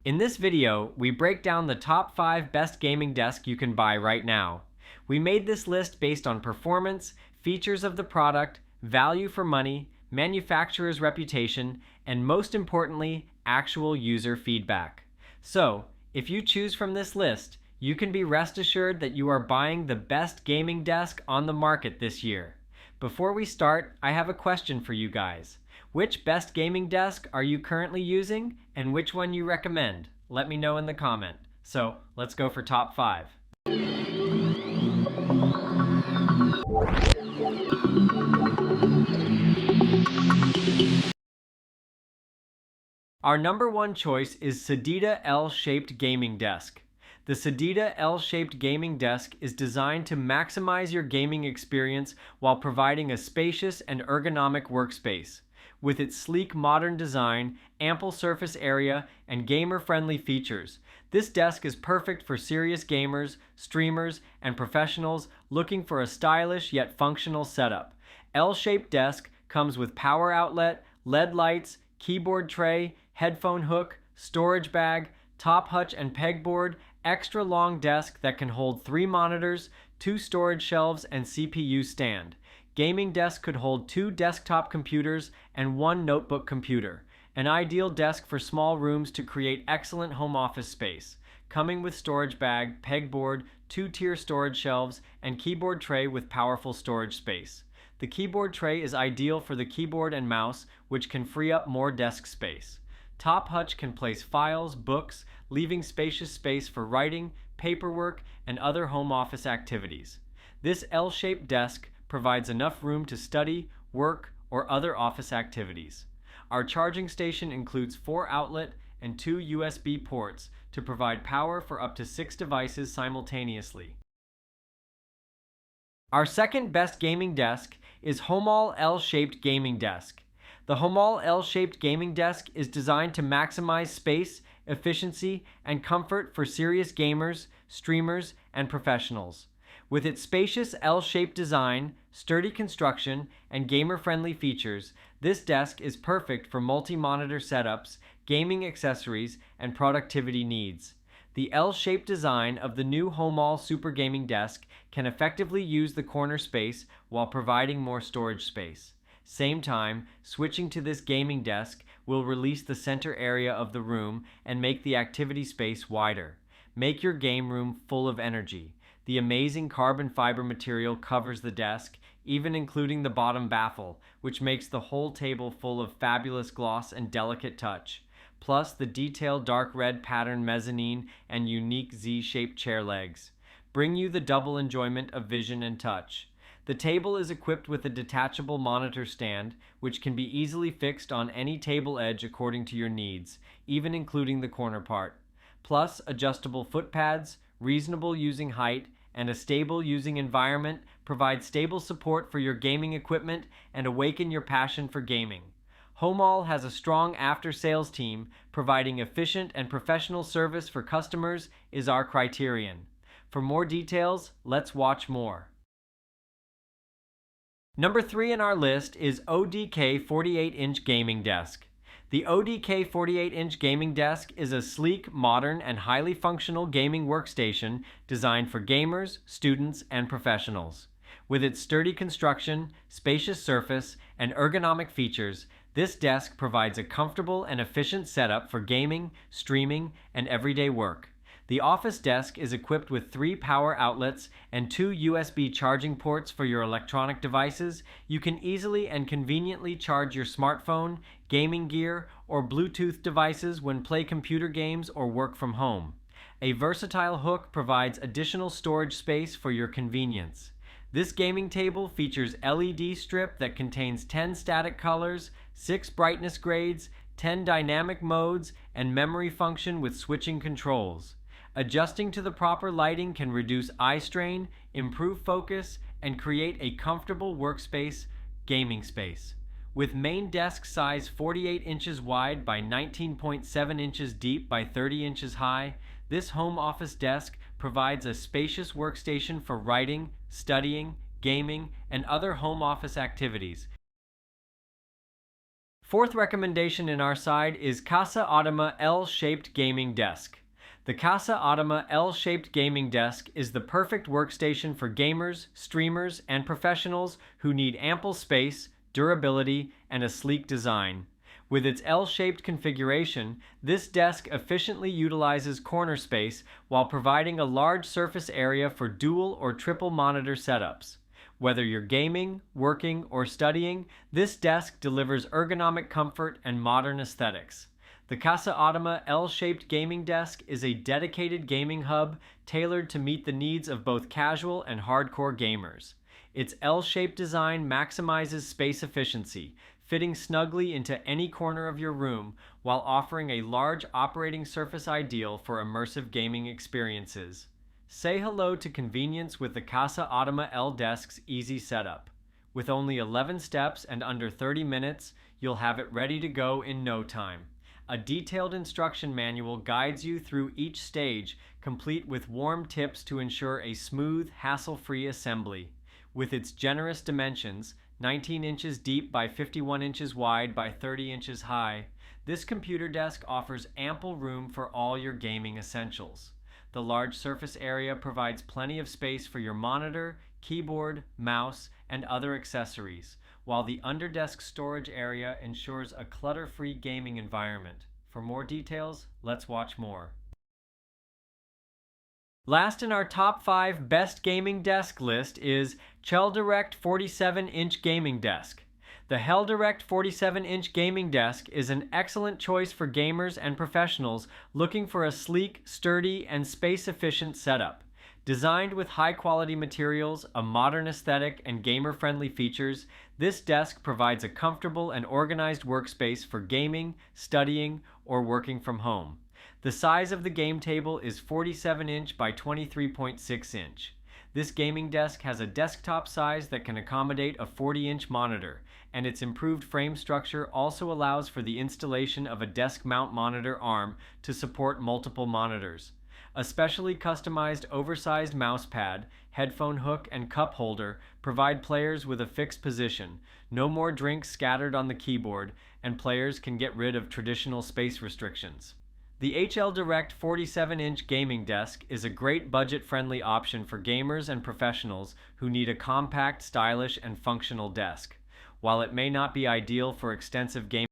In this video, we break down the top 5 best gaming desks you can buy right now. We made this list based on performance, features of the product, value for money, manufacturer's reputation, and most importantly, actual user feedback. So, if you choose from this list, you can be rest assured that you are buying the best gaming desk on the market this year. Before we start, I have a question for you guys. Which best gaming desk are you currently using, and which one you recommend? Let me know in the comment. So, let's go for top 5. Our number one choice is Sedita L-shaped gaming desk. The Sedita L-shaped gaming desk is designed to maximize your gaming experience while providing a spacious and ergonomic workspace. With its sleek modern design, ample surface area, and gamer-friendly features, this desk is perfect for serious gamers, streamers, and professionals looking for a stylish yet functional setup. L-shaped desk comes with power outlet, LED lights, keyboard tray, headphone hook, storage bag, top hutch and pegboard, extra long desk that can hold 3 monitors, 2 storage shelves, and CPU stand. Gaming desk could hold 2 desktop computers and 1 notebook computer. An ideal desk for small rooms to create excellent home office space. Coming with storage bag, pegboard, 2-tier storage shelves, and keyboard tray with powerful storage space. The keyboard tray is ideal for the keyboard and mouse, which can free up more desk space. Top hutch can place files, books, leaving spacious space for writing, paperwork, and other home office activities. This L-shaped desk provides enough room to study, work, or other office activities. Our charging station includes 4 outlet and 2 USB ports to provide power for up to 6 devices simultaneously. Our second best gaming desk is Homall L-shaped gaming desk. The Homall L-shaped gaming desk is designed to maximize space, efficiency, and comfort for serious gamers, streamers, and professionals. With its spacious L-shaped design, sturdy construction, and gamer-friendly features, this desk is perfect for multi-monitor setups, gaming accessories, and productivity needs. The L-shaped design of the new Homall Super Gaming Desk can effectively use the corner space while providing more storage space. Same time, switching to this gaming desk will release the center area of the room and make the activity space wider. Make your game room full of energy. The amazing carbon fiber material covers the desk, even including the bottom baffle, which makes the whole table full of fabulous gloss and delicate touch. Plus the detailed dark red pattern mezzanine and unique Z-shaped chair legs. Bring you the double enjoyment of vision and touch. The table is equipped with a detachable monitor stand, which can be easily fixed on any table edge according to your needs, even including the corner part. Plus adjustable foot pads, reasonable using height, and a stable using environment provide stable support for your gaming equipment and awaken your passion for gaming. Homall has a strong after-sales team, providing efficient and professional service for customers is our criterion. For more details, let's watch more. Number 3 in our list is ODK 48-inch gaming desk. The ODK 48-inch gaming desk is a sleek, modern, and highly functional gaming workstation designed for gamers, students, and professionals. With its sturdy construction, spacious surface, and ergonomic features, this desk provides a comfortable and efficient setup for gaming, streaming, and everyday work. The office desk is equipped with 3 power outlets and 2 USB charging ports for your electronic devices. You can easily and conveniently charge your smartphone, gaming gear, or Bluetooth devices when play computer games or work from home. A versatile hook provides additional storage space for your convenience. This gaming table features LED strip that contains 10 static colors, 6 brightness grades, 10 dynamic modes, and memory function with switching controls. Adjusting to the proper lighting can reduce eye strain, improve focus, and create a comfortable workspace, gaming space. With main desk size 48 inches wide by 19.7 inches deep by 30 inches high, this home office desk provides a spacious workstation for writing, studying, gaming, and other home office activities. Fourth recommendation in our side is Casa Automa L-shaped gaming desk. The Casa Automa L-shaped gaming desk is the perfect workstation for gamers, streamers, and professionals who need ample space, durability, and a sleek design. With its L-shaped configuration, this desk efficiently utilizes corner space while providing a large surface area for dual or triple monitor setups. Whether you're gaming, working, or studying, this desk delivers ergonomic comfort and modern aesthetics. The Casa Automa L-shaped gaming desk is a dedicated gaming hub tailored to meet the needs of both casual and hardcore gamers. Its L-shaped design maximizes space efficiency, fitting snugly into any corner of your room while offering a large operating surface ideal for immersive gaming experiences. Say hello to convenience with the Casa Automa L desk's easy setup. With only 11 steps and under 30 minutes, you'll have it ready to go in no time. A detailed instruction manual guides you through each stage, complete with warm tips to ensure a smooth, hassle-free assembly. With its generous dimensions, 19 inches deep by 51 inches wide by 30 inches high, this computer desk offers ample room for all your gaming essentials. The large surface area provides plenty of space for your monitor, keyboard, mouse, and other accessories, while the underdesk storage area ensures a clutter-free gaming environment. For more details, let's watch more. Last in our top 5 best gaming desk list is ChellDirect 47-inch gaming desk. The HellDirect 47-inch gaming desk is an excellent choice for gamers and professionals looking for a sleek, sturdy, and space-efficient setup. Designed with high-quality materials, a modern aesthetic, and gamer-friendly features, this desk provides a comfortable and organized workspace for gaming, studying, or working from home. The size of the game table is 47-inch by 23.6 inch. This gaming desk has a desktop size that can accommodate a 40-inch monitor, and its improved frame structure also allows for the installation of a desk mount monitor arm to support multiple monitors. A specially customized oversized mouse pad, headphone hook, and cup holder provide players with a fixed position, no more drinks scattered on the keyboard, and players can get rid of traditional space restrictions. The HLDirect 47-inch gaming desk is a great budget-friendly option for gamers and professionals who need a compact, stylish, and functional desk. While it may not be ideal for extensive gaming